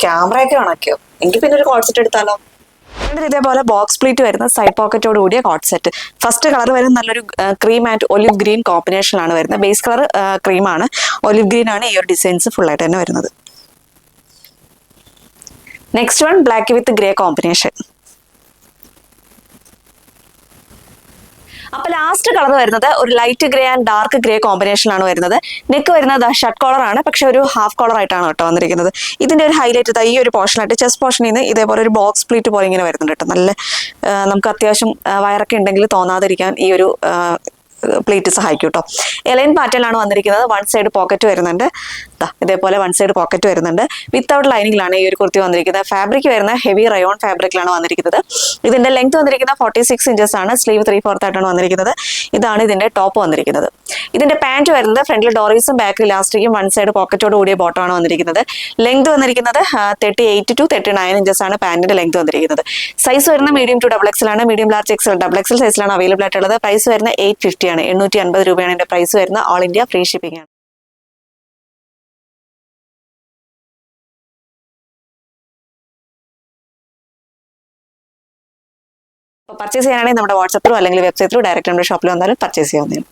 ക്യാമറയൊക്കെ കണക്കിയോ എങ്കിൽ പിന്നെ ഒരു കോഡ് സെറ്റ് എടുത്താലോ. ഇതേപോലെ ബോക്സ് പ്ലീറ്റ് വരുന്ന സൈഡ് പോക്കറ്റോട് കൂടിയ കോഡ് സെറ്റ്. ഫസ്റ്റ് കളർ വരുന്നത് നല്ലൊരു ക്രീം ആൻഡ് ഒലിവ് ഗ്രീൻ കോമ്പിനേഷനിലാണ് വരുന്നത്. ബേസ് കളർ ക്രീമാണ്, ഒലിവ് ഗ്രീൻ ആണ് ഈ ഒരു ഡിസൈൻസ് ഫുൾ ആയിട്ട് തന്നെ വരുന്നത്. Next one black with grey combination. അപ്പൊ ലാസ്റ്റ് കളർ വരുന്നത് ഒരു light grey and dark grey കോമ്പിനേഷനിലാണ് വരുന്നത്. നെക്ക് വരുന്നത് ഷർട്ട് കോളർ ആണ്, പക്ഷെ ഒരു ഹാഫ് കോളർ ആയിട്ടാണ് കേട്ടോ വന്നിരിക്കുന്നത്. ഇതിന്റെ ഒരു ഹൈലൈറ്റ് ഈ ഒരു പോർഷനായിട്ട് ചെസ്റ്റ് പോർഷനിൽ നിന്ന് ഇതേപോലെ ഒരു ബോക്സ് പ്ലീറ്റ് പോലെ ഇങ്ങനെ വരുന്നുണ്ട് കേട്ടോ. നല്ല നമുക്ക് അത്യാവശ്യം വയറൊക്കെ ഉണ്ടെങ്കിൽ തോന്നാതിരിക്കാൻ ഈ ഒരു പ്ലീറ്റ് സഹായിക്കും കേട്ടോ. എലൈൻ പാറ്റേണിലാണ് വന്നിരിക്കുന്നത്. വൺ സൈഡ് പോക്കറ്റ് വരുന്നുണ്ട്, ഇതേപോലെ വൺ സൈഡ് പോക്കറ്റ് വരുന്നുണ്ട്. വിത്തൗട്ട് ലൈനിങ്ങിലാണ് ഈ ഒരു കുർത്തി വന്നിരിക്കുന്നത്. ഫാബ്രിക് വരുന്ന ഹെവി റയോൺ ഫാബ്രിക്കിലാണ് വന്നിരിക്കുന്നത്. ഇതിന്റെ ലെങ്ത് വന്നിരിക്കുന്നത് 46 ഇഞ്ചസ് ആണ്. സ്ലീവ് 3/4 ആയിട്ടാണ് വന്നിരിക്കുന്നത്. ഇതാണ് ഇതിന്റെ ടോപ്പ് വന്നിരിക്കുന്നത്. ഇതിന്റെ പാന്റ് വരുന്നത് ഫ്രണ്ടിൽ ഡോറീസും ബാക്കിൽ ഇലാസ്റ്റിക്കും വൺ സൈഡ് പോക്കറ്റോട് കൂടിയ ബോട്ടമാണ് വന്നിരിക്കുന്നത്. ലെങ്ത് വന്നിരിക്കുന്നത് 38 to 39 ഇഞ്ചസ് ആണ് പാന്റിന്റെ ലെങ്ത് വന്നിരിക്കുന്നത്. സൈസ് വരുന്ന മീഡിയം ടു XXL ആണ്. Medium large XL double XL സൈസിലാണ് അവൈലബിൾ ആയിട്ടുള്ളത്. പ്രൈസ് വരുന്ന 850 ആണ്. 850 രൂപയാണ് ഇതിന്റെ പ്രൈസ് വരുന്നത്. ഓൾ ഇന്ത്യ ഫ്രീ ഷിപ്പിംഗ് ആണ്. പർച്ചേസ് ചെയ്യാനാണെങ്കിൽ നമ്മുടെ വാട്സപ്പ് ത്രൂ അല്ലെങ്കിൽ വെബ്സൈറ്റ് ത്രൂ ഡയറക്റ്റ് നമ്മുടെ ഷോപ്പിൽ വന്നാലും പർച്ചേസ് ചെയ്യാവുന്നതാണ്.